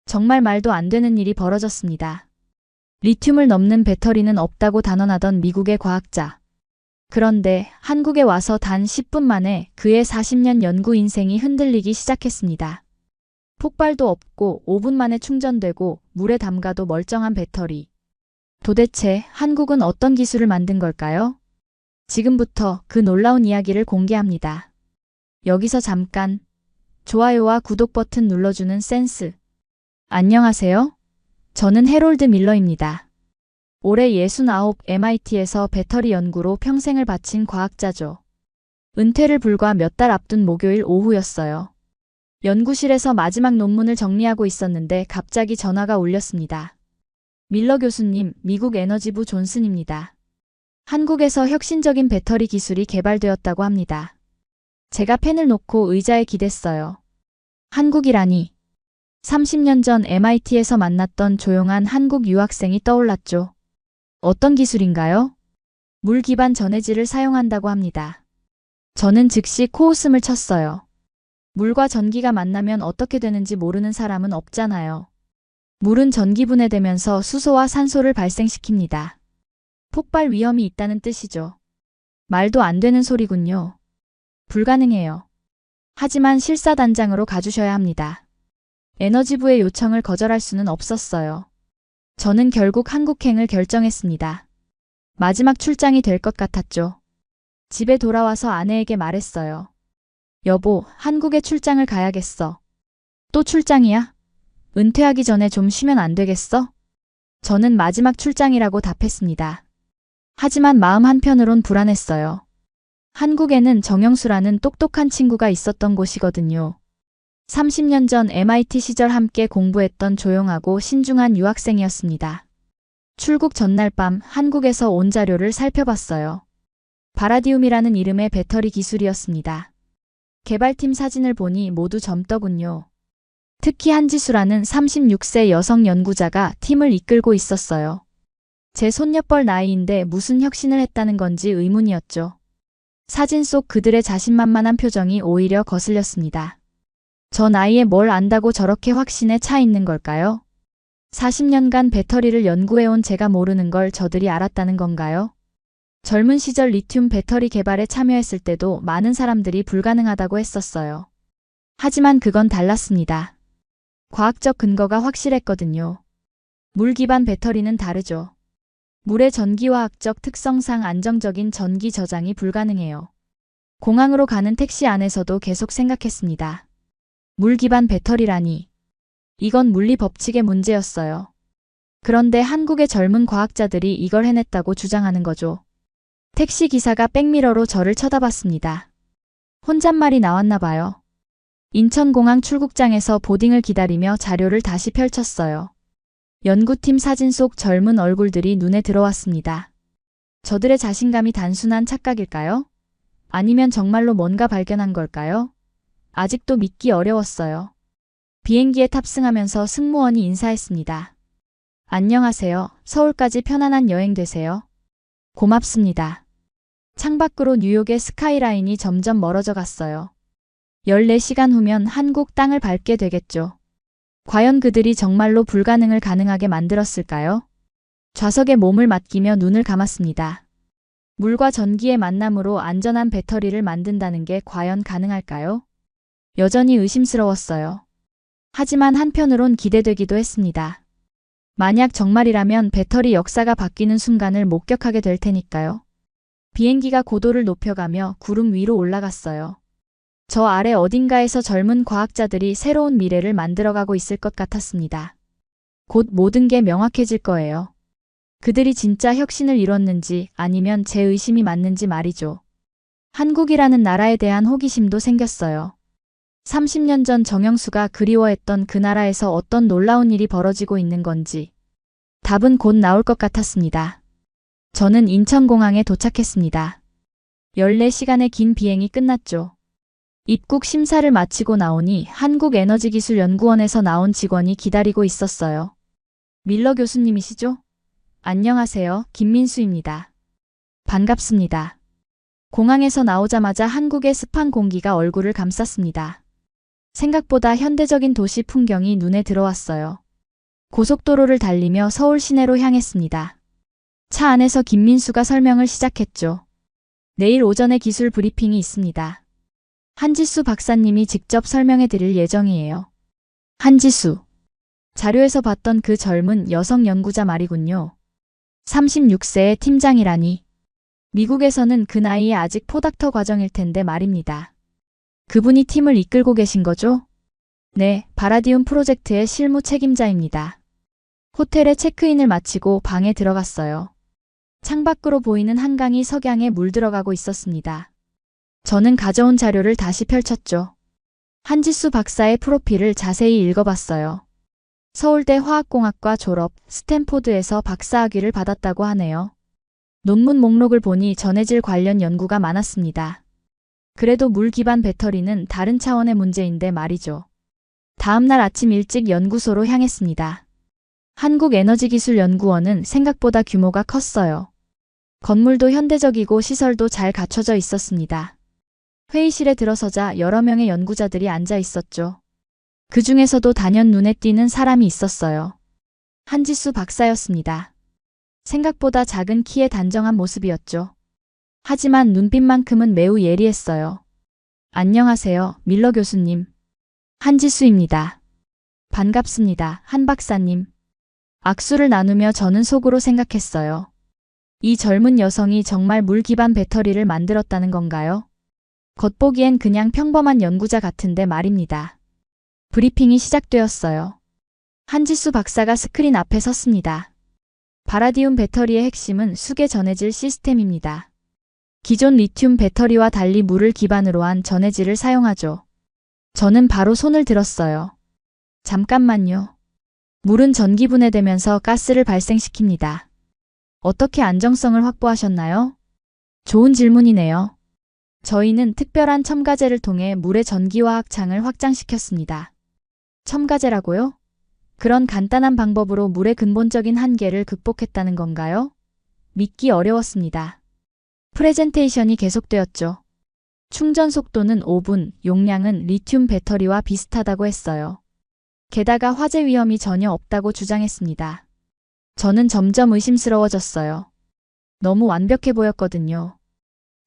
정말 말도 안 되는 일이 벌어졌습니다. 리튬을 넘는 배터리는 없다고 단언하던 미국의 과학자. 그런데 한국에 와서 단 10분 만에 그의 40년 연구 인생이 흔들리기 시작했습니다. 폭발도 없고 5분 만에 충전되고 물에 담가도 멀쩡한 배터리. 도대체 한국은 어떤 기술을 만든 걸까요? 지금부터 그 놀라운 이야기를 공개합니다. 여기서 잠깐 좋아요와 구독 버튼 눌러주는 센스. 안녕하세요. 저는 해롤드 밀러입니다. 올해 69 MIT에서 배터리 연구로 평생을 바친 과학자죠. 은퇴를 불과 몇 달 앞둔 목요일 오후였어요. 연구실에서 마지막 논문을 정리하고 있었는데 갑자기 전화가 울렸습니다. 밀러 교수님, 미국 에너지부 존슨입니다. 한국에서 혁신적인 배터리 기술이 개발되었다고 합니다. 제가 펜을 놓고 의자에 기댔어요. 한국이라니. 30년 전 MIT에서 만났던 조용한 한국 유학생이 떠올랐죠. 어떤 기술인가요? 물 기반 전해질을 사용한다고 합니다. 저는 즉시 코웃음을 쳤어요. 물과 전기가 만나면 어떻게 되는지 모르는 사람은 없잖아요. 물은 전기 분해되면서 수소와 산소를 발생시킵니다. 폭발 위험이 있다는 뜻이죠. 말도 안 되는 소리군요. 불가능해요. 하지만 실사단장으로 가주셔야 합니다. 에너지부의 요청을 거절할 수는 없었어요. 저는 결국 한국행을 결정했습니다. 마지막 출장이 될 것 같았죠. 집에 돌아와서 아내에게 말했어요. 여보, 한국에 출장을 가야겠어. 또 출장이야? 은퇴하기 전에 좀 쉬면 안 되겠어? 저는 마지막 출장이라고 답했습니다. 하지만 마음 한편으론 불안했어요. 한국에는 정영수라는 똑똑한 친구가 있었던 곳이거든요. 30년 전 MIT 시절 함께 공부했던 조용하고 신중한 유학생이었습니다. 출국 전날 밤 한국에서 온 자료를 살펴봤어요. 바라디움이라는 이름의 배터리 기술이었습니다. 개발팀 사진을 보니 모두 젊더군요. 특히 한지수라는 36세 여성 연구자가 팀을 이끌고 있었어요. 제 손녀뻘 나이인데 무슨 혁신을 했다는 건지 의문이었죠. 사진 속 그들의 자신만만한 표정이 오히려 거슬렸습니다. 저 나이에 뭘 안다고 저렇게 확신에 차 있는 걸까요? 40년간 배터리를 연구해온 제가 모르는 걸 저들이 알았다는 건가요? 젊은 시절 리튬 배터리 개발에 참여했을 때도 많은 사람들이 불가능하다고 했었어요. 하지만 그건 달랐습니다. 과학적 근거가 확실했거든요. 물 기반 배터리는 다르죠. 물의 전기화학적 특성상 안정적인 전기 저장이 불가능해요. 공항으로 가는 택시 안에서도 계속 생각했습니다. 물 기반 배터리라니. 이건 물리 법칙의 문제였어요. 그런데 한국의 젊은 과학자들이 이걸 해냈다고 주장하는 거죠. 택시 기사가 백미러로 저를 쳐다봤습니다. 혼잣말이 나왔나 봐요. 인천공항 출국장에서 보딩을 기다리며 자료를 다시 펼쳤어요. 연구팀 사진 속 젊은 얼굴들이 눈에 들어왔습니다. 저들의 자신감이 단순한 착각일까요? 아니면 정말로 뭔가 발견한 걸까요? 아직도 믿기 어려웠어요. 비행기에 탑승하면서 승무원이 인사했습니다. 안녕하세요. 서울까지 편안한 여행 되세요. 고맙습니다. 창밖으로 뉴욕의 스카이라인이 점점 멀어져 갔어요. 14시간 후면 한국 땅을 밟게 되겠죠. 과연 그들이 정말로 불가능을 가능하게 만들었을까요? 좌석에 몸을 맡기며 눈을 감았습니다. 물과 전기의 만남으로 안전한 배터리를 만든다는 게 과연 가능할까요? 여전히 의심스러웠어요. 하지만 한편으론 기대되기도 했습니다. 만약 정말이라면 배터리 역사가 바뀌는 순간을 목격하게 될 테니까요. 비행기가 고도를 높여가며 구름 위로 올라갔어요. 저 아래 어딘가에서 젊은 과학자들이 새로운 미래를 만들어가고 있을 것 같았습니다. 곧 모든 게 명확해질 거예요. 그들이 진짜 혁신을 이뤘는지 아니면 제 의심이 맞는지 말이죠. 한국이라는 나라에 대한 호기심도 생겼어요. 30년 전 정영수가 그리워했던 그 나라에서 어떤 놀라운 일이 벌어지고 있는 건지 답은 곧 나올 것 같았습니다. 저는 인천공항에 도착했습니다. 14시간의 긴 비행이 끝났죠. 입국 심사를 마치고 나오니 한국에너지기술연구원에서 나온 직원이 기다리고 있었어요. 밀러 교수님이시죠? 안녕하세요. 김민수입니다. 반갑습니다. 공항에서 나오자마자 한국의 습한 공기가 얼굴을 감쌌습니다. 생각보다 현대적인 도시 풍경이 눈에 들어왔어요. 고속도로를 달리며 서울 시내로 향했습니다. 차 안에서 김민수가 설명을 시작했죠. 내일 오전에 기술 브리핑이 있습니다. 한지수 박사님이 직접 설명해 드릴 예정이에요. 한지수. 자료에서 봤던 그 젊은 여성 연구자 말이군요. 36세의 팀장이라니. 미국에서는 그 나이에 아직 포닥터 과정일 텐데 말입니다. 그분이 팀을 이끌고 계신 거죠? 네, 바라디움 프로젝트의 실무 책임자입니다. 호텔에 체크인을 마치고 방에 들어갔어요. 창밖으로 보이는 한강이 석양에 물들어가고 있었습니다. 저는 가져온 자료를 다시 펼쳤죠. 한지수 박사의 프로필을 자세히 읽어봤어요. 서울대 화학공학과 졸업, 스탠포드에서 박사학위를 받았다고 하네요. 논문 목록을 보니 전해질 관련 연구가 많았습니다. 그래도 물 기반 배터리는 다른 차원의 문제인데 말이죠. 다음날 아침 일찍 연구소로 향했습니다. 한국에너지기술연구원은 생각보다 규모가 컸어요. 건물도 현대적이고 시설도 잘 갖춰져 있었습니다. 회의실에 들어서자 여러 명의 연구자들이 앉아 있었죠. 그 중에서도 단연 눈에 띄는 사람이 있었어요. 한지수 박사였습니다. 생각보다 작은 키에 단정한 모습이었죠. 하지만 눈빛만큼은 매우 예리했어요. 안녕하세요, 밀러 교수님. 한지수입니다. 반갑습니다, 한 박사님. 악수를 나누며 저는 속으로 생각했어요. 이 젊은 여성이 정말 물 기반 배터리를 만들었다는 건가요? 겉보기엔 그냥 평범한 연구자 같은데 말입니다. 브리핑이 시작되었어요. 한지수 박사가 스크린 앞에 섰습니다. 바라디움 배터리의 핵심은 수계 전해질 시스템입니다. 기존 리튬 배터리와 달리 물을 기반으로 한 전해질을 사용하죠. 저는 바로 손을 들었어요. 잠깐만요. 물은 전기 분해되면서 가스를 발생시킵니다. 어떻게 안정성을 확보하셨나요? 좋은 질문이네요. 저희는 특별한 첨가제를 통해 물의 전기화학창을 확장시켰습니다. 첨가제라고요? 그런 간단한 방법으로 물의 근본적인 한계를 극복했다는 건가요? 믿기 어려웠습니다. 프레젠테이션이 계속되었죠. 충전 속도는 5분, 용량은 리튬 배터리와 비슷하다고 했어요. 게다가 화재 위험이 전혀 없다고 주장했습니다. 저는 점점 의심스러워졌어요. 너무 완벽해 보였거든요.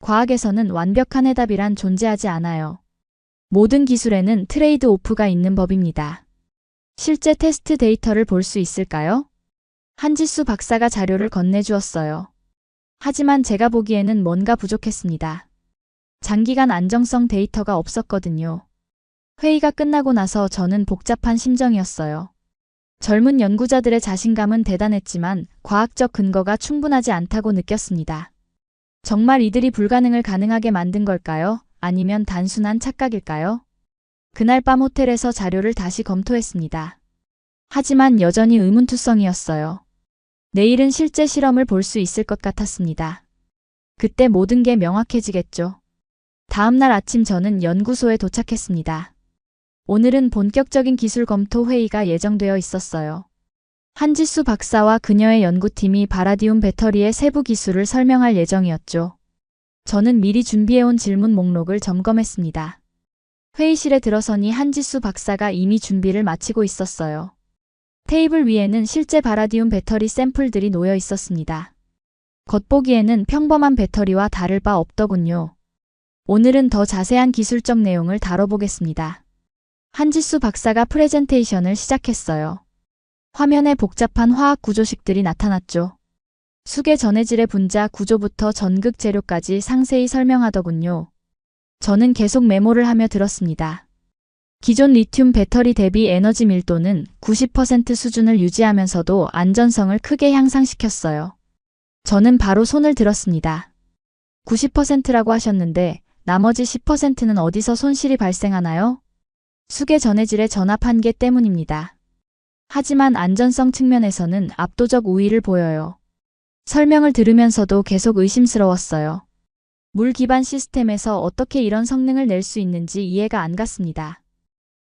과학에서는 완벽한 해답이란 존재하지 않아요. 모든 기술에는 트레이드 오프가 있는 법입니다. 실제 테스트 데이터를 볼 수 있을까요? 한지수 박사가 자료를 건네주었어요. 하지만 제가 보기에는 뭔가 부족했습니다. 장기간 안정성 데이터가 없었거든요. 회의가 끝나고 나서 저는 복잡한 심정이었어요. 젊은 연구자들의 자신감은 대단했지만 과학적 근거가 충분하지 않다고 느꼈습니다. 정말 이들이 불가능을 가능하게 만든 걸까요? 아니면 단순한 착각일까요? 그날 밤 호텔에서 자료를 다시 검토했습니다. 하지만 여전히 의문투성이었어요. 내일은 실제 실험을 볼 수 있을 것 같았습니다. 그때 모든 게 명확해지겠죠. 다음날 아침 저는 연구소에 도착했습니다. 오늘은 본격적인 기술 검토 회의가 예정되어 있었어요. 한지수 박사와 그녀의 연구팀이 바라디움 배터리의 세부 기술을 설명할 예정이었죠. 저는 미리 준비해온 질문 목록을 점검했습니다. 회의실에 들어서니 한지수 박사가 이미 준비를 마치고 있었어요. 테이블 위에는 실제 바라디움 배터리 샘플들이 놓여 있었습니다. 겉보기에는 평범한 배터리와 다를 바 없더군요. 오늘은 더 자세한 기술적 내용을 다뤄보겠습니다. 한지수 박사가 프레젠테이션을 시작했어요. 화면에 복잡한 화학 구조식들이 나타났죠. 수계 전해질의 분자 구조부터 전극 재료까지 상세히 설명하더군요. 저는 계속 메모를 하며 들었습니다. 기존 리튬 배터리 대비 에너지 밀도는 90% 수준을 유지하면서도 안전성을 크게 향상시켰어요. 저는 바로 손을 들었습니다. 90%라고 하셨는데 나머지 10%는 어디서 손실이 발생하나요? 수계 전해질의 전압 한계 때문입니다. 하지만 안전성 측면에서는 압도적 우위를 보여요. 설명을 들으면서도 계속 의심스러웠어요. 물 기반 시스템에서 어떻게 이런 성능을 낼 수 있는지 이해가 안 갔습니다.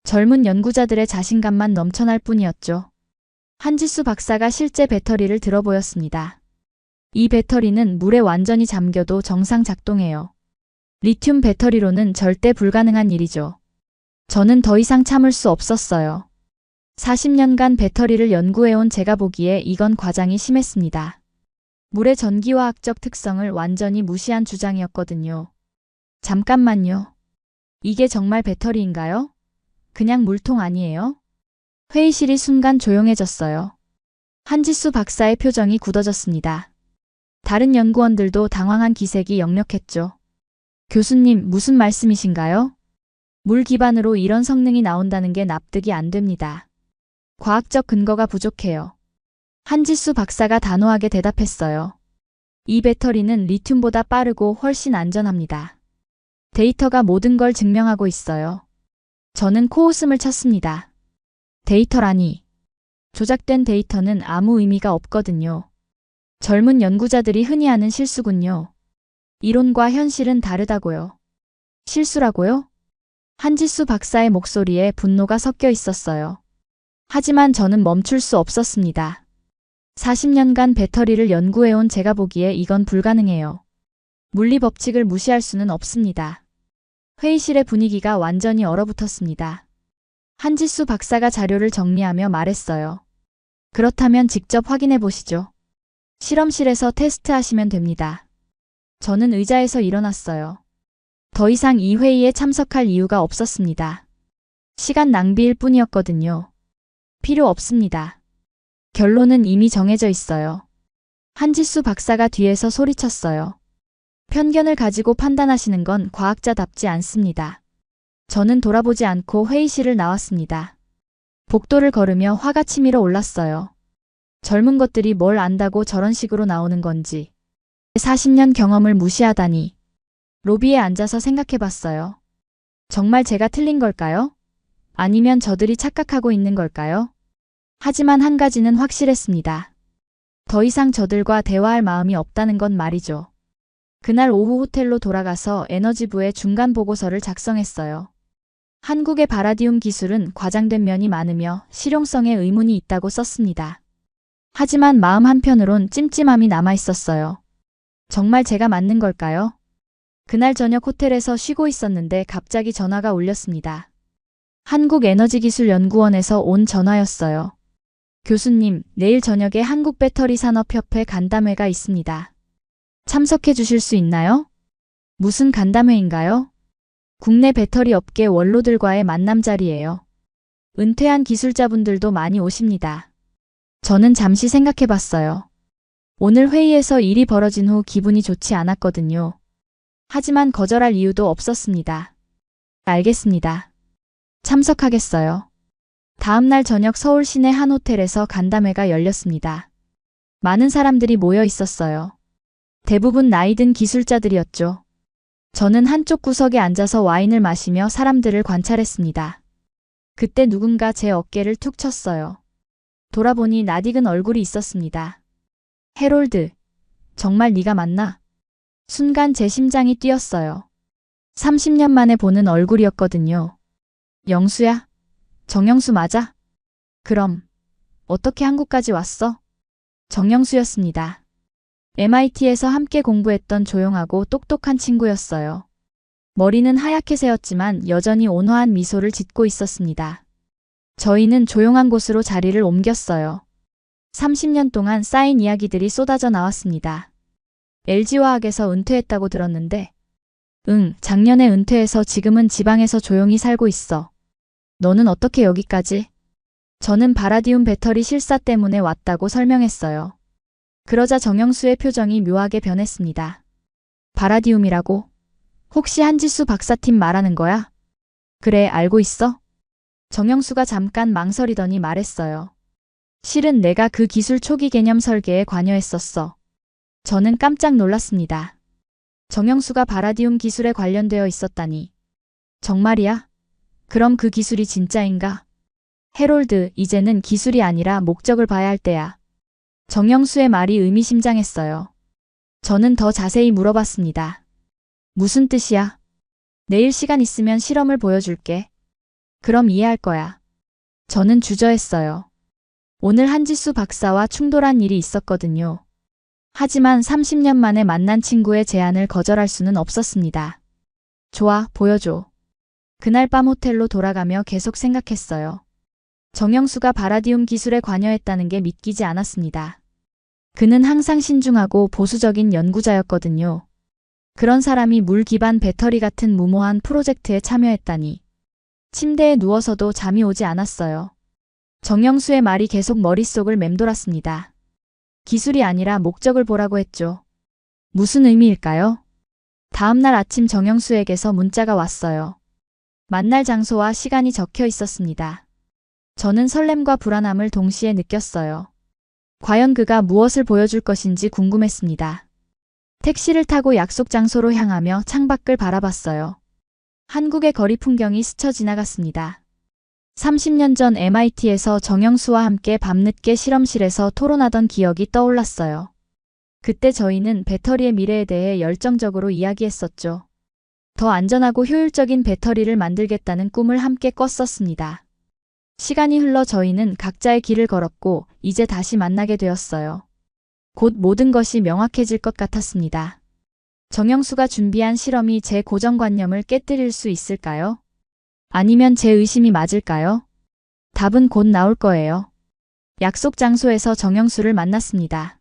젊은 연구자들의 자신감만 넘쳐날 뿐이었죠. 한지수 박사가 실제 배터리를 들어 보였습니다. 이 배터리는 물에 완전히 잠겨도 정상 작동해요. 리튬 배터리로는 절대 불가능한 일이죠. 저는 더 이상 참을 수 없었어요. 40년간 배터리를 연구해온 제가 보기에 이건 과장이 심했습니다. 물의 전기화학적 특성을 완전히 무시한 주장이었거든요. 잠깐만요. 이게 정말 배터리인가요? 그냥 물통 아니에요? 회의실이 순간 조용해졌어요. 한지수 박사의 표정이 굳어졌습니다. 다른 연구원들도 당황한 기색이 역력했죠. 교수님, 무슨 말씀이신가요? 물 기반으로 이런 성능이 나온다는 게 납득이 안 됩니다. 과학적 근거가 부족해요. 한지수 박사가 단호하게 대답했어요. 이 배터리는 리튬보다 빠르고 훨씬 안전합니다. 데이터가 모든 걸 증명하고 있어요. 저는 코웃음을 쳤습니다. 데이터라니. 조작된 데이터는 아무 의미가 없거든요. 젊은 연구자들이 흔히 하는 실수군요. 이론과 현실은 다르다고요. 실수라고요? 한지수 박사의 목소리에 분노가 섞여 있었어요. 하지만 저는 멈출 수 없었습니다. 40년간 배터리를 연구해온 제가 보기에 이건 불가능해요. 물리 법칙을 무시할 수는 없습니다. 회의실의 분위기가 완전히 얼어붙었습니다. 한지수 박사가 자료를 정리하며 말했어요. 그렇다면 직접 확인해 보시죠. 실험실에서 테스트하시면 됩니다. 저는 의자에서 일어났어요. 더 이상 이 회의에 참석할 이유가 없었습니다. 시간 낭비일 뿐이었거든요. 필요 없습니다. 결론은 이미 정해져 있어요. 한지수 박사가 뒤에서 소리쳤어요. 편견을 가지고 판단하시는 건 과학자답지 않습니다. 저는 돌아보지 않고 회의실을 나왔습니다. 복도를 걸으며 화가 치밀어 올랐어요. 젊은 것들이 뭘 안다고 저런 식으로 나오는 건지. 40년 경험을 무시하다니. 로비에 앉아서 생각해봤어요. 정말 제가 틀린 걸까요? 아니면 저들이 착각하고 있는 걸까요? 하지만 한 가지는 확실했습니다. 더 이상 저들과 대화할 마음이 없다는 건 말이죠. 그날 오후 호텔로 돌아가서 에너지부에 중간 보고서를 작성했어요. 한국의 바라디움 기술은 과장된 면이 많으며 실용성에 의문이 있다고 썼습니다. 하지만 마음 한편으론 찜찜함이 남아 있었어요. 정말 제가 맞는 걸까요? 그날 저녁 호텔에서 쉬고 있었는데 갑자기 전화가 울렸습니다. 한국에너지기술연구원에서 온 전화였어요. 교수님, 내일 저녁에 한국배터리산업협회 간담회가 있습니다. 참석해 주실 수 있나요? 무슨 간담회인가요? 국내 배터리 업계 원로들과의 만남 자리예요. 은퇴한 기술자분들도 많이 오십니다. 저는 잠시 생각해 봤어요. 오늘 회의에서 일이 벌어진 후 기분이 좋지 않았거든요. 하지만 거절할 이유도 없었습니다. 알겠습니다. 참석하겠어요. 다음 날 저녁 서울 시내 한 호텔에서 간담회가 열렸습니다. 많은 사람들이 모여 있었어요. 대부분 나이 든 기술자들이었죠. 저는 한쪽 구석에 앉아서 와인을 마시며 사람들을 관찰했습니다. 그때 누군가 제 어깨를 툭 쳤어요. 돌아보니 낯익은 얼굴이 있었습니다. 해롤드, 정말 네가 맞나? 순간 제 심장이 뛰었어요. 30년 만에 보는 얼굴이었거든요. 영수야? 정영수 맞아? 그럼 어떻게 한국까지 왔어? 정영수였습니다. MIT에서 함께 공부했던 조용하고 똑똑한 친구였어요. 머리는 하얗게 새었지만 여전히 온화한 미소를 짓고 있었습니다. 저희는 조용한 곳으로 자리를 옮겼어요. 30년 동안 쌓인 이야기들이 쏟아져 나왔습니다. LG화학에서 은퇴했다고 들었는데, 응, 작년에 은퇴해서 지금은 지방에서 조용히 살고 있어. 너는 어떻게 여기까지? 저는 바라디움 배터리 실사 때문에 왔다고 설명했어요. 그러자 정영수의 표정이 묘하게 변했습니다. 바라디움이라고? 혹시 한지수 박사팀 말하는 거야? 그래, 알고 있어? 정영수가 잠깐 망설이더니 말했어요. 실은 내가 그 기술 초기 개념 설계에 관여했었어. 저는 깜짝 놀랐습니다. 정영수가 바라디움 기술에 관련되어 있었다니. 정말이야? 그럼 그 기술이 진짜인가? 해롤드, 이제는 기술이 아니라 목적을 봐야 할 때야. 정영수의 말이 의미심장했어요. 저는 더 자세히 물어봤습니다. 무슨 뜻이야? 내일 시간 있으면 실험을 보여줄게. 그럼 이해할 거야. 저는 주저했어요. 오늘 한지수 박사와 충돌한 일이 있었거든요. 하지만 30년 만에 만난 친구의 제안을 거절할 수는 없었습니다. 좋아, 보여줘. 그날 밤 호텔로 돌아가며 계속 생각했어요. 정영수가 바라디움 기술에 관여했다는 게 믿기지 않았습니다. 그는 항상 신중하고 보수적인 연구자였거든요. 그런 사람이 물 기반 배터리 같은 무모한 프로젝트에 참여했다니. 침대에 누워서도 잠이 오지 않았어요. 정영수의 말이 계속 머릿속을 맴돌았습니다. 기술이 아니라 목적을 보라고 했죠. 무슨 의미일까요? 다음 날 아침 정영수에게서 문자가 왔어요. 만날 장소와 시간이 적혀 있었습니다. 저는 설렘과 불안함을 동시에 느꼈어요. 과연 그가 무엇을 보여줄 것인지 궁금했습니다. 택시를 타고 약속 장소로 향하며 창밖을 바라봤어요. 한국의 거리 풍경이 스쳐 지나갔습니다. 30년 전 MIT에서 정영수와 함께 밤늦게 실험실에서 토론하던 기억이 떠올랐어요. 그때 저희는 배터리의 미래에 대해 열정적으로 이야기했었죠. 더 안전하고 효율적인 배터리를 만들겠다는 꿈을 함께 꿨었습니다. 시간이 흘러 저희는 각자의 길을 걸었고 이제 다시 만나게 되었어요. 곧 모든 것이 명확해질 것 같았습니다. 정영수가 준비한 실험이 제 고정관념을 깨뜨릴 수 있을까요? 아니면 제 의심이 맞을까요? 답은 곧 나올 거예요. 약속 장소에서 정영수를 만났습니다.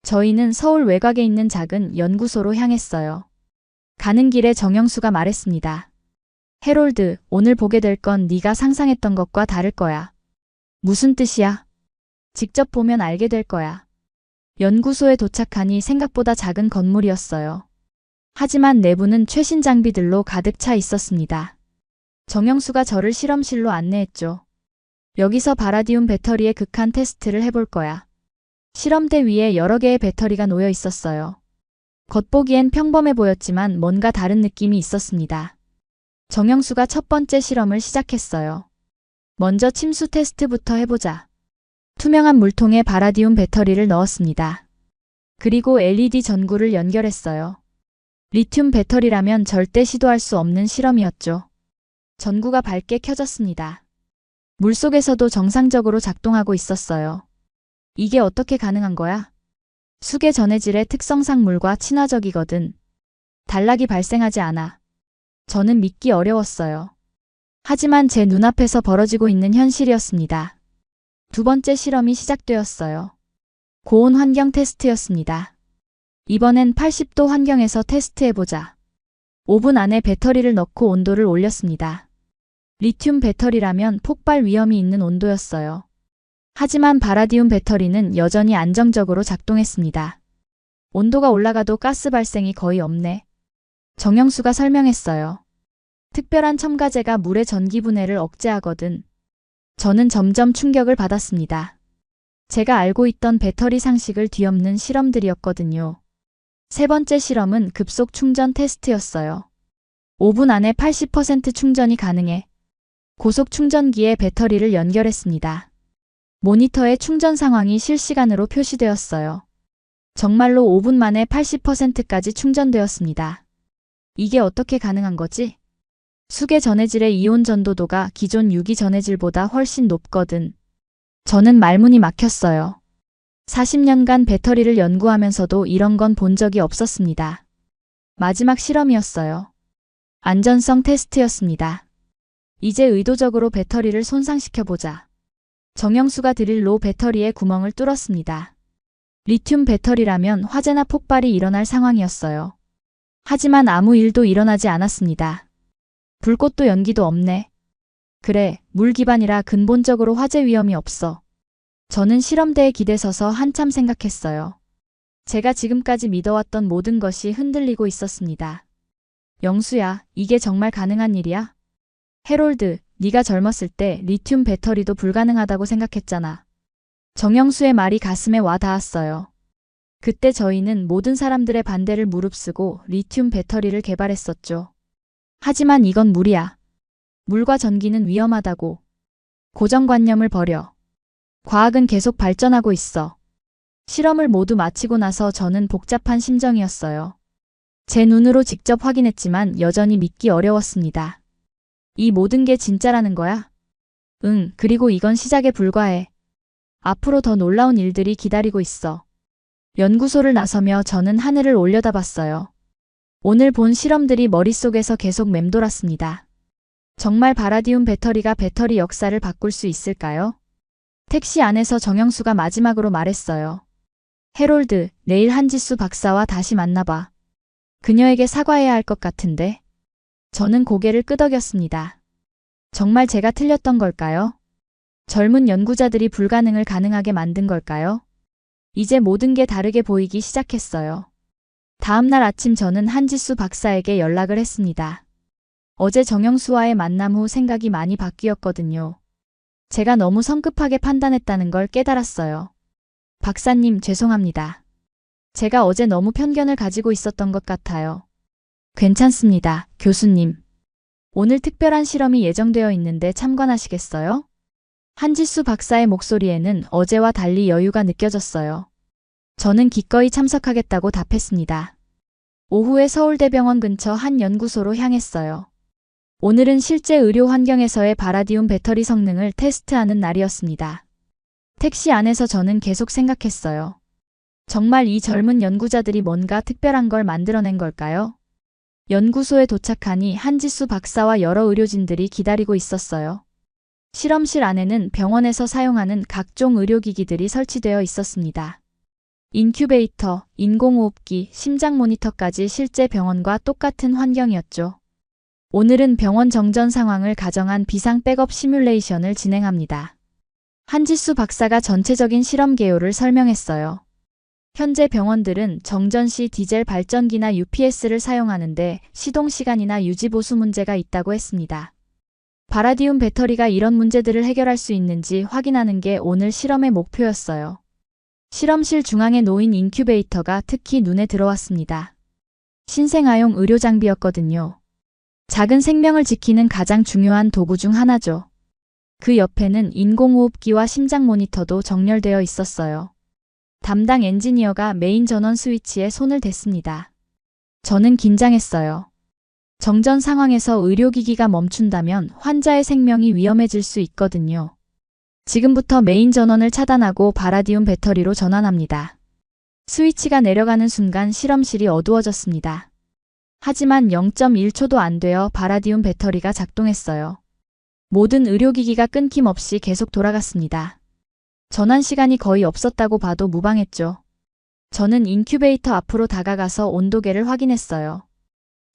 저희는 서울 외곽에 있는 작은 연구소로 향했어요. 가는 길에 정영수가 말했습니다. 해롤드, 오늘 보게 될 건 네가 상상했던 것과 다를 거야. 무슨 뜻이야? 직접 보면 알게 될 거야. 연구소에 도착하니 생각보다 작은 건물이었어요. 하지만 내부는 최신 장비들로 가득 차 있었습니다. 정영수가 저를 실험실로 안내했죠. 여기서 바라디움 배터리의 극한 테스트를 해볼 거야. 실험대 위에 여러 개의 배터리가 놓여 있었어요. 겉보기엔 평범해 보였지만 뭔가 다른 느낌이 있었습니다. 정영수가 첫 번째 실험을 시작했어요. 먼저 침수 테스트부터 해보자. 투명한 물통에 바라디움 배터리를 넣었습니다. 그리고 LED 전구를 연결했어요. 리튬 배터리라면 절대 시도할 수 없는 실험이었죠. 전구가 밝게 켜졌습니다. 물속에서도 정상적으로 작동하고 있었어요. 이게 어떻게 가능한 거야? 수계 전해질의 특성상 물과 친화적이거든. 단락이 발생하지 않아. 저는 믿기 어려웠어요. 하지만 제 눈앞에서 벌어지고 있는 현실이었습니다. 두 번째 실험이 시작되었어요. 고온 환경 테스트였습니다. 이번엔 80도 환경에서 테스트해보자. 5분 안에 배터리를 넣고 온도를 올렸습니다. 리튬 배터리라면 폭발 위험이 있는 온도였어요. 하지만 바라디움 배터리는 여전히 안정적으로 작동했습니다. 온도가 올라가도 가스 발생이 거의 없네. 정영수가 설명했어요. 특별한 첨가제가 물의 전기 분해를 억제하거든. 저는 점점 충격을 받았습니다. 제가 알고 있던 배터리 상식을 뒤엎는 실험들이었거든요. 세 번째 실험은 급속 충전 테스트였어요. 5분 안에 80% 충전이 가능해. 고속 충전기에 배터리를 연결했습니다. 모니터에 충전 상황이 실시간으로 표시되었어요. 정말로 5분 만에 80%까지 충전되었습니다. 이게 어떻게 가능한 거지? 수계 전해질의 이온 전도도가 기존 유기 전해질보다 훨씬 높거든. 저는 말문이 막혔어요. 40년간 배터리를 연구하면서도 이런 건 본 적이 없었습니다. 마지막 실험이었어요. 안전성 테스트였습니다. 이제 의도적으로 배터리를 손상시켜보자. 정영수가 드릴로 배터리의 구멍을 뚫었습니다. 리튬 배터리라면 화재나 폭발이 일어날 상황이었어요. 하지만 아무 일도 일어나지 않았습니다. 불꽃도 연기도 없네. 그래, 물 기반이라 근본적으로 화재 위험이 없어. 저는 실험대에 기대 서서 한참 생각했어요. 제가 지금까지 믿어왔던 모든 것이 흔들리고 있었습니다. 영수야, 이게 정말 가능한 일이야? 해롤드, 네가 젊었을 때 리튬 배터리도 불가능하다고 생각했잖아. 정영수의 말이 가슴에 와 닿았어요. 그때 저희는 모든 사람들의 반대를 무릅쓰고 리튬 배터리를 개발했었죠. 하지만 이건 무리야. 물과 전기는 위험하다고. 고정관념을 버려. 과학은 계속 발전하고 있어. 실험을 모두 마치고 나서 저는 복잡한 심정이었어요. 제 눈으로 직접 확인했지만 여전히 믿기 어려웠습니다. 이 모든 게 진짜라는 거야? 응, 그리고 이건 시작에 불과해. 앞으로 더 놀라운 일들이 기다리고 있어. 연구소를 나서며 저는 하늘을 올려다봤어요. 오늘 본 실험들이 머릿속에서 계속 맴돌았습니다. 정말 바라디움 배터리가 배터리 역사를 바꿀 수 있을까요? 택시 안에서 정영수가 마지막으로 말했어요. 해롤드, 내일 한지수 박사와 다시 만나봐. 그녀에게 사과해야 할 것 같은데. 저는 고개를 끄덕였습니다. 정말 제가 틀렸던 걸까요? 젊은 연구자들이 불가능을 가능하게 만든 걸까요? 이제 모든 게 다르게 보이기 시작했어요. 다음 날 아침 저는 한지수 박사에게 연락을 했습니다. 어제 정영수와의 만남 후 생각이 많이 바뀌었거든요. 제가 너무 성급하게 판단했다는 걸 깨달았어요. 박사님, 죄송합니다. 제가 어제 너무 편견을 가지고 있었던 것 같아요. 괜찮습니다, 교수님. 오늘 특별한 실험이 예정되어 있는데 참관하시겠어요? 한지수 박사의 목소리에는 어제와 달리 여유가 느껴졌어요. 저는 기꺼이 참석하겠다고 답했습니다. 오후에 서울대병원 근처 한 연구소로 향했어요. 오늘은 실제 의료 환경에서의 바라디움 배터리 성능을 테스트하는 날이었습니다. 택시 안에서 저는 계속 생각했어요. 정말 이 젊은 연구자들이 뭔가 특별한 걸 만들어낸 걸까요? 연구소에 도착하니 한지수 박사와 여러 의료진들이 기다리고 있었어요. 실험실 안에는 병원에서 사용하는 각종 의료기기들이 설치되어 있었습니다. 인큐베이터, 인공호흡기, 심장 모니터까지 실제 병원과 똑같은 환경이었죠. 오늘은 병원 정전 상황을 가정한 비상 백업 시뮬레이션을 진행합니다. 한지수 박사가 전체적인 실험 개요를 설명했어요. 현재 병원들은 정전 시 디젤 발전기나 UPS를 사용하는데 시동 시간이나 유지 보수 문제가 있다고 했습니다. 바라디움 배터리가 이런 문제들을 해결할 수 있는지 확인하는 게 오늘 실험의 목표였어요. 실험실 중앙에 놓인 인큐베이터가 특히 눈에 들어왔습니다. 신생아용 의료 장비였거든요. 작은 생명을 지키는 가장 중요한 도구 중 하나죠. 그 옆에는 인공호흡기와 심장 모니터도 정렬되어 있었어요. 담당 엔지니어가 메인 전원 스위치에 손을 댔습니다. 저는 긴장했어요. 정전 상황에서 의료기기가 멈춘다면 환자의 생명이 위험해질 수 있거든요. 지금부터 메인 전원을 차단하고 바라디움 배터리로 전환합니다. 스위치가 내려가는 순간 실험실이 어두워졌습니다. 하지만 0.1초도 안 되어 바라디움 배터리가 작동했어요. 모든 의료기기가 끊김없이 계속 돌아갔습니다. 전환 시간이 거의 없었다고 봐도 무방했죠. 저는 인큐베이터 앞으로 다가가서 온도계를 확인했어요.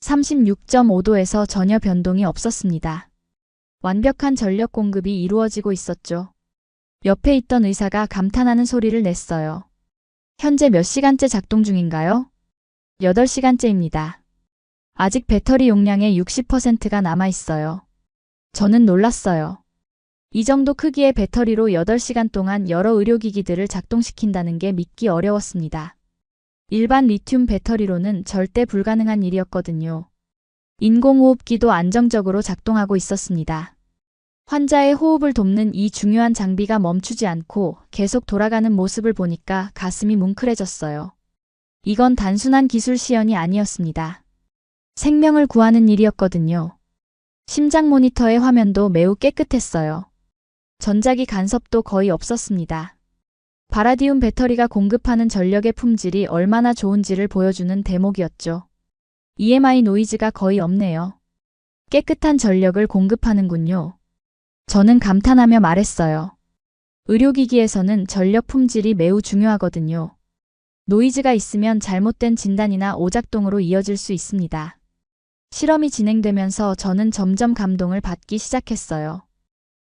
36.5도에서 전혀 변동이 없었습니다. 완벽한 전력 공급이 이루어지고 있었죠. 옆에 있던 의사가 감탄하는 소리를 냈어요. 현재 몇 시간째 작동 중인가요? 8시간째입니다. 아직 배터리 용량의 60%가 남아있어요. 저는 놀랐어요. 이 정도 크기의 배터리로 8시간 동안 여러 의료기기들을 작동시킨다는 게 믿기 어려웠습니다. 일반 리튬 배터리로는 절대 불가능한 일이었거든요. 인공호흡기도 안정적으로 작동하고 있었습니다. 환자의 호흡을 돕는 이 중요한 장비가 멈추지 않고 계속 돌아가는 모습을 보니까 가슴이 뭉클해졌어요. 이건 단순한 기술 시연이 아니었습니다. 생명을 구하는 일이었거든요. 심장 모니터의 화면도 매우 깨끗했어요. 전자기 간섭도 거의 없었습니다. 바라디움 배터리가 공급하는 전력의 품질이 얼마나 좋은지를 보여주는 대목이었죠. EMI 노이즈가 거의 없네요. 깨끗한 전력을 공급하는군요. 저는 감탄하며 말했어요. 의료기기에서는 전력 품질이 매우 중요하거든요. 노이즈가 있으면 잘못된 진단이나 오작동으로 이어질 수 있습니다. 실험이 진행되면서 저는 점점 감동을 받기 시작했어요.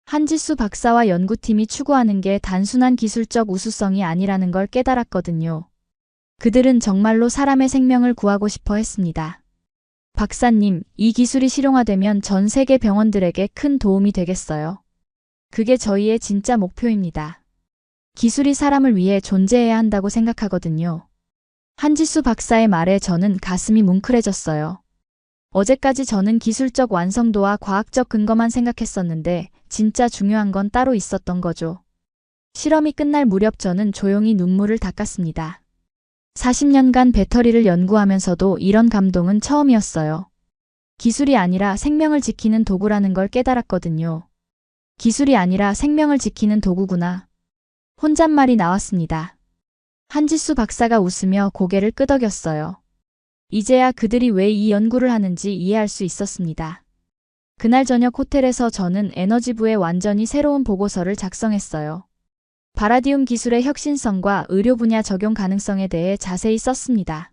한지수 박사와 연구팀이 추구하는 게 단순한 기술적 우수성이 아니라는 걸 깨달았거든요. 그들은 정말로 사람의 생명을 구하고 싶어 했습니다. 박사님, 이 기술이 실용화되면 전 세계 병원들에게 큰 도움이 되겠어요. 그게 저희의 진짜 목표입니다. 기술이 사람을 위해 존재해야 한다고 생각하거든요. 한지수 박사의 말에 저는 가슴이 뭉클해졌어요. 어제까지 저는 기술적 완성도와 과학적 근거만 생각했었는데 진짜 중요한 건 따로 있었던 거죠. 실험이 끝날 무렵 저는 조용히 눈물을 닦았습니다. 40년간 배터리를 연구하면서도 이런 감동은 처음이었어요. 기술이 아니라 생명을 지키는 도구라는 걸 깨달았거든요. 기술이 아니라 생명을 지키는 도구구나. 혼잣말이 나왔습니다. 한지수 박사가 웃으며 고개를 끄덕였어요. 이제야 그들이 왜 이 연구를 하는지 이해할 수 있었습니다. 그날 저녁 호텔에서 저는 에너지부에 완전히 새로운 보고서를 작성했어요. 바라디움 기술의 혁신성과 의료 분야 적용 가능성에 대해 자세히 썼습니다.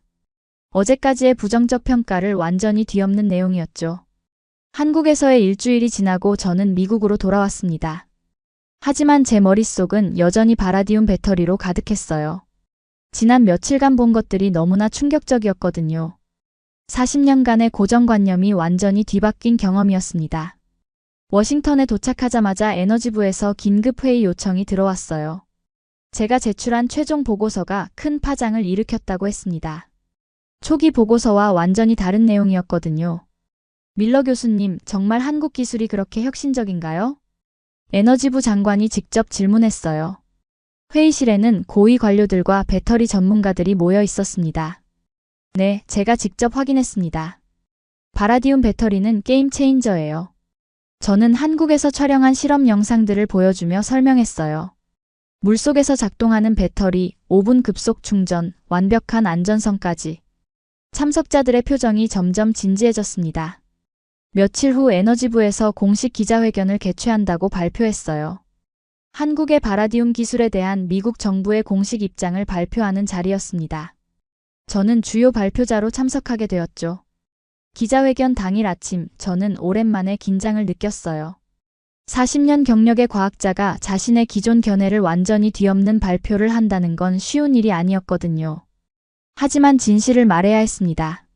어제까지의 부정적 평가를 완전히 뒤엎는 내용이었죠. 한국에서의 일주일이 지나고 저는 미국으로 돌아왔습니다. 하지만 제 머릿속은 여전히 바라디움 배터리로 가득했어요. 지난 며칠간 본 것들이 너무나 충격적이었거든요. 40년간의 고정관념이 완전히 뒤바뀐 경험이었습니다. 워싱턴에 도착하자마자 에너지부에서 긴급회의 요청이 들어왔어요. 제가 제출한 최종 보고서가 큰 파장을 일으켰다고 했습니다. 초기 보고서와 완전히 다른 내용이었거든요. 밀러 교수님, 정말 한국 기술이 그렇게 혁신적인가요? 에너지부 장관이 직접 질문했어요. 회의실에는 고위 관료들과 배터리 전문가들이 모여 있었습니다. 네, 제가 직접 확인했습니다. 바라디움 배터리는 게임 체인저예요. 저는 한국에서 촬영한 실험 영상들을 보여주며 설명했어요. 물속에서 작동하는 배터리, 5분 급속 충전, 완벽한 안전성까지. 참석자들의 표정이 점점 진지해졌습니다. 며칠 후 에너지부에서 공식 기자회견을 개최한다고 발표했어요. 한국의 바라디움 기술에 대한 미국 정부의 공식 입장을 발표하는 자리였습니다. 저는 주요 발표자로 참석하게 되었죠. 기자회견 당일 아침, 저는 오랜만에 긴장을 느꼈어요. 40년 경력의 과학자가 자신의 기존 견해를 완전히 뒤엎는 발표를 한다는 건 쉬운 일이 아니었거든요. 하지만 진실을 말해야 했습니다.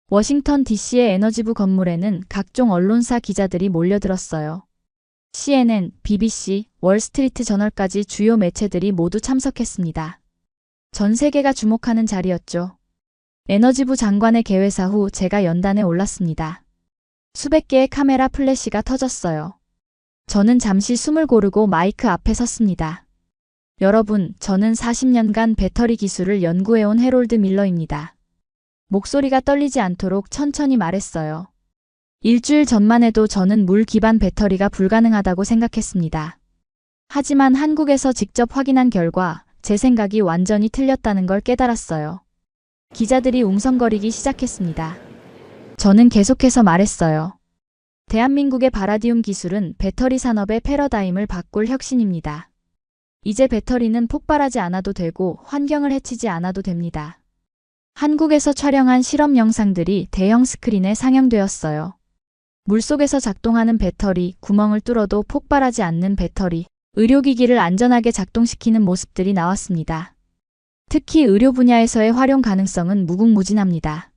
워싱턴 DC의 에너지부 건물에는 각종 언론사 기자들이 몰려들었어요. CNN, BBC, 월스트리트 저널까지 주요 매체들이 모두 참석했습니다. 전 세계가 주목하는 자리였죠. 에너지부 장관의 개회사 후 제가 연단에 올랐습니다. 수백 개의 카메라 플래시가 터졌어요. 저는 잠시 숨을 고르고 마이크 앞에 섰습니다. 여러분, 저는 40년간 배터리 기술을 연구해온 해롤드 밀러입니다. 목소리가 떨리지 않도록 천천히 말했어요. 일주일 전만 해도 저는 물 기반 배터리가 불가능하다고 생각했습니다. 하지만 한국에서 직접 확인한 결과 제 생각이 완전히 틀렸다는 걸 깨달았어요. 기자들이 웅성거리기 시작했습니다. 저는 계속해서 말했어요. 대한민국의 바라디움 기술은 배터리 산업의 패러다임을 바꿀 혁신입니다. 이제 배터리는 폭발하지 않아도 되고 환경을 해치지 않아도 됩니다. 한국에서 촬영한 실험 영상들이 대형 스크린에 상영되었어요. 물속에서 작동하는 배터리, 구멍을 뚫어도 폭발하지 않는 배터리, 의료기기를 안전하게 작동시키는 모습들이 나왔습니다. 특히 의료 분야에서의 활용 가능성은 무궁무진합니다.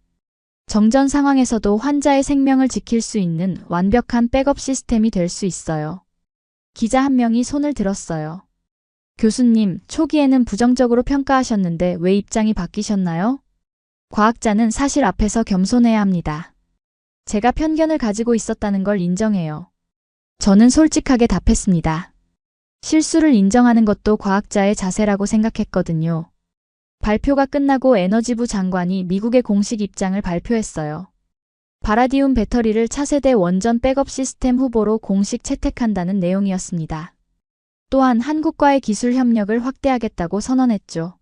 정전 상황에서도 환자의 생명을 지킬 수 있는 완벽한 백업 시스템이 될 수 있어요. 기자 한 명이 손을 들었어요. 교수님, 초기에는 부정적으로 평가하셨는데 왜 입장이 바뀌셨나요? 과학자는 사실 앞에서 겸손해야 합니다. 제가 편견을 가지고 있었다는 걸 인정해요. 저는 솔직하게 답했습니다. 실수를 인정하는 것도 과학자의 자세라고 생각했거든요. 발표가 끝나고 에너지부 장관이 미국의 공식 입장을 발표했어요. 바라디움 배터리를 차세대 원전 백업 시스템 후보로 공식 채택한다는 내용이었습니다. 또한 한국과의 기술 협력을 확대하겠다고 선언했죠.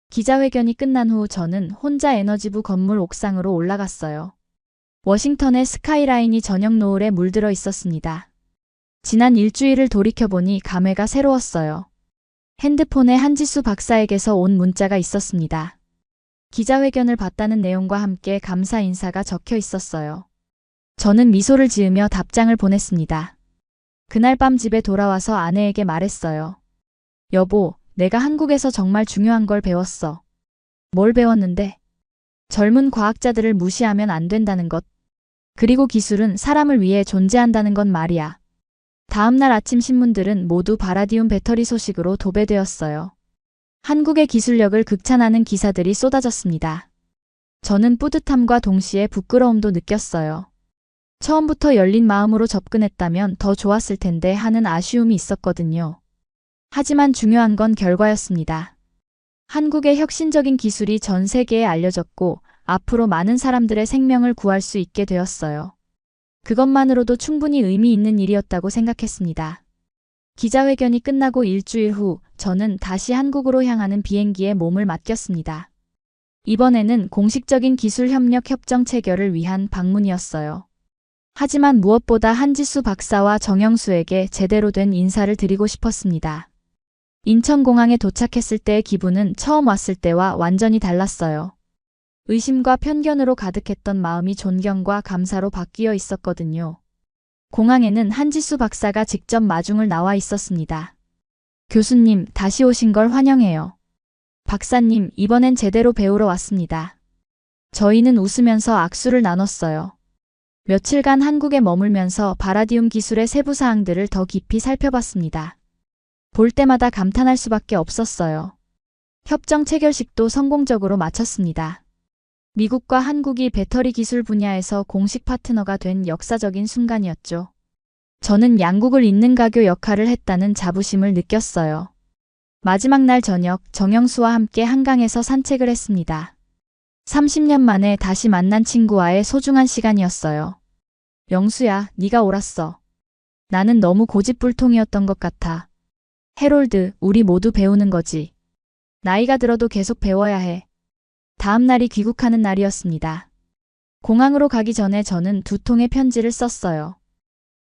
기자회견이 끝난 후 저는 혼자 에너지부 건물 옥상으로 올라갔어요. 워싱턴의 스카이라인이 저녁 노을에 물들어 있었습니다. 지난 일주일을 돌이켜보니 감회가 새로웠어요. 핸드폰에 한지수 박사에게서 온 문자가 있었습니다. 기자회견을 봤다는 내용과 함께 감사 인사가 적혀 있었어요. 저는 미소를 지으며 답장을 보냈습니다. 그날 밤 집에 돌아와서 아내에게 말했어요. 여보, 내가 한국에서 정말 중요한 걸 배웠어. 뭘 배웠는데? 젊은 과학자들을 무시하면 안 된다는 것. 그리고 기술은 사람을 위해 존재한다는 건 말이야. 다음날 아침 신문들은 모두 바라디움 배터리 소식으로 도배되었어요. 한국의 기술력을 극찬하는 기사들이 쏟아졌습니다. 저는 뿌듯함과 동시에 부끄러움도 느꼈어요. 처음부터 열린 마음으로 접근했다면 더 좋았을 텐데 하는 아쉬움이 있었거든요. 하지만 중요한 건 결과였습니다. 한국의 혁신적인 기술이 전 세계에 알려졌고 앞으로 많은 사람들의 생명을 구할 수 있게 되었어요. 그것만으로도 충분히 의미 있는 일이었다고 생각했습니다. 기자회견이 끝나고 일주일 후 저는 다시 한국으로 향하는 비행기에 몸을 맡겼습니다. 이번에는 공식적인 기술 협력 협정 체결을 위한 방문이었어요. 하지만 무엇보다 한지수 박사와 정영수에게 제대로 된 인사를 드리고 싶었습니다. 인천공항에 도착했을 때의 기분은 처음 왔을 때와 완전히 달랐어요. 의심과 편견으로 가득했던 마음이 존경과 감사로 바뀌어 있었거든요. 공항에는 한지수 박사가 직접 마중을 나와 있었습니다. 교수님, 다시 오신 걸 환영해요. 박사님, 이번엔 제대로 배우러 왔습니다. 저희는 웃으면서 악수를 나눴어요. 며칠간 한국에 머물면서 바라디움 기술의 세부 사항들을 더 깊이 살펴봤습니다. 볼 때마다 감탄할 수밖에 없었어요. 협정 체결식도 성공적으로 마쳤습니다. 미국과 한국이 배터리 기술 분야에서 공식 파트너가 된 역사적인 순간이었죠. 저는 양국을 잇는 가교 역할을 했다는 자부심을 느꼈어요. 마지막 날 저녁, 정영수와 함께 한강에서 산책을 했습니다. 30년 만에 다시 만난 친구와의 소중한 시간이었어요. 영수야, 네가 옳았어. 나는 너무 고집불통이었던 것 같아. 해롤드, 우리 모두 배우는 거지. 나이가 들어도 계속 배워야 해. 다음 날이 귀국하는 날이었습니다. 공항으로 가기 전에 저는 두 통의 편지를 썼어요.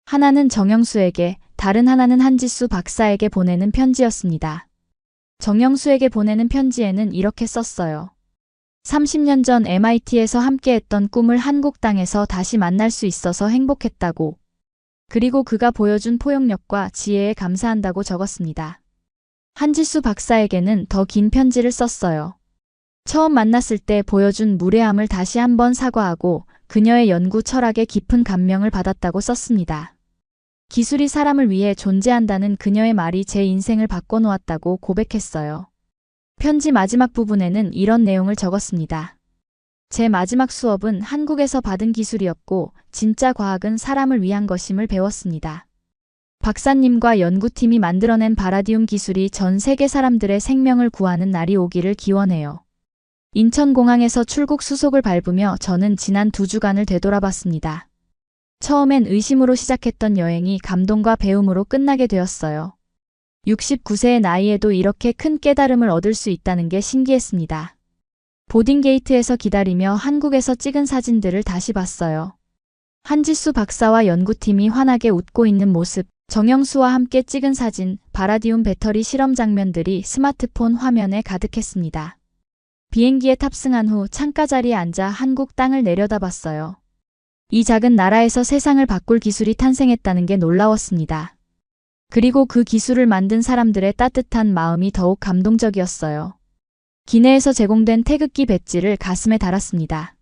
하나는 정영수에게, 다른 하나는 한지수 박사에게 보내는 편지였습니다. 정영수에게 보내는 편지에는 이렇게 썼어요. 30년 전 MIT에서 함께했던 꿈을 한국 땅에서 다시 만날 수 있어서 행복했다고. 그리고 그가 보여준 포용력과 지혜에 감사한다고 적었습니다. 한지수 박사에게는 더 긴 편지를 썼어요. 처음 만났을 때 보여준 무례함을 다시 한번 사과하고 그녀의 연구 철학에 깊은 감명을 받았다고 썼습니다. 기술이 사람을 위해 존재한다는 그녀의 말이 제 인생을 바꿔놓았다고 고백했어요. 편지 마지막 부분에는 이런 내용을 적었습니다. 제 마지막 수업은 한국에서 받은 기술이었고 진짜 과학은 사람을 위한 것임을 배웠습니다. 박사님과 연구팀이 만들어낸 바라디움 기술이 전 세계 사람들의 생명을 구하는 날이 오기를 기원해요. 인천공항에서 출국 수속을 밟으며 저는 지난 2주간을 되돌아봤습니다. 처음엔 의심으로 시작했던 여행이 감동과 배움으로 끝나게 되었어요. 69세의 나이에도 이렇게 큰 깨달음을 얻을 수 있다는 게 신기했습니다. 보딩게이트에서 기다리며 한국에서 찍은 사진들을 다시 봤어요. 한지수 박사와 연구팀이 환하게 웃고 있는 모습, 정영수와 함께 찍은 사진, 바라디움 배터리 실험 장면들이 스마트폰 화면에 가득했습니다. 비행기에 탑승한 후 창가 자리에 앉아 한국 땅을 내려다봤어요. 이 작은 나라에서 세상을 바꿀 기술이 탄생했다는 게 놀라웠습니다. 그리고 그 기술을 만든 사람들의 따뜻한 마음이 더욱 감동적이었어요. 기내에서 제공된 태극기 배지를 가슴에 달았습니다.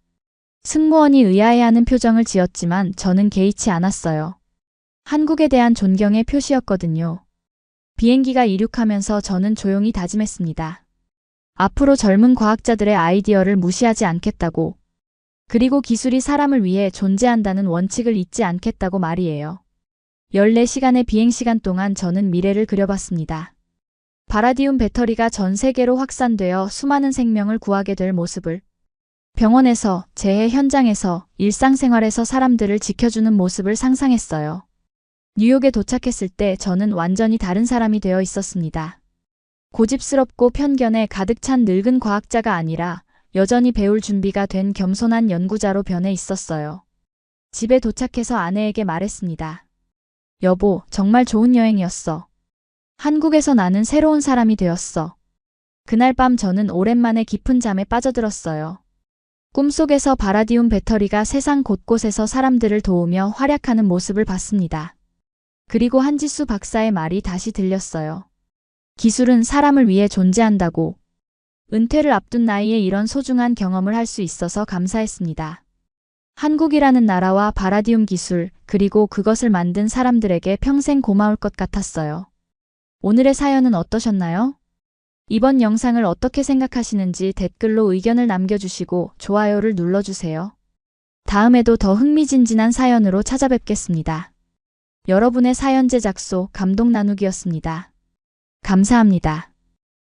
승무원이 의아해하는 표정을 지었지만 저는 개의치 않았어요. 한국에 대한 존경의 표시였거든요. 비행기가 이륙하면서 저는 조용히 다짐했습니다. 앞으로 젊은 과학자들의 아이디어를 무시하지 않겠다고. 그리고 기술이 사람을 위해 존재한다는 원칙을 잊지 않겠다고 말이에요. 14시간의 비행시간 동안 저는 미래를 그려봤습니다. 바라디움 배터리가 전 세계로 확산되어 수많은 생명을 구하게 될 모습을, 병원에서, 재해 현장에서, 일상생활에서 사람들을 지켜주는 모습을 상상했어요. 뉴욕에 도착했을 때 저는 완전히 다른 사람이 되어 있었습니다. 고집스럽고 편견에 가득 찬 늙은 과학자가 아니라 여전히 배울 준비가 된 겸손한 연구자로 변해 있었어요. 집에 도착해서 아내에게 말했습니다. 여보, 정말 좋은 여행이었어. 한국에서 나는 새로운 사람이 되었어. 그날 밤 저는 오랜만에 깊은 잠에 빠져들었어요. 꿈속에서 바라디움 배터리가 세상 곳곳에서 사람들을 도우며 활약하는 모습을 봤습니다. 그리고 한지수 박사의 말이 다시 들렸어요. 기술은 사람을 위해 존재한다고. 은퇴를 앞둔 나이에 이런 소중한 경험을 할 수 있어서 감사했습니다. 한국이라는 나라와 바라디움 기술, 그리고 그것을 만든 사람들에게 평생 고마울 것 같았어요. 오늘의 사연은 어떠셨나요? 이번 영상을 어떻게 생각하시는지 댓글로 의견을 남겨주시고 좋아요를 눌러주세요. 다음에도 더 흥미진진한 사연으로 찾아뵙겠습니다. 여러분의 사연 제작소 감동 나누기였습니다. 감사합니다.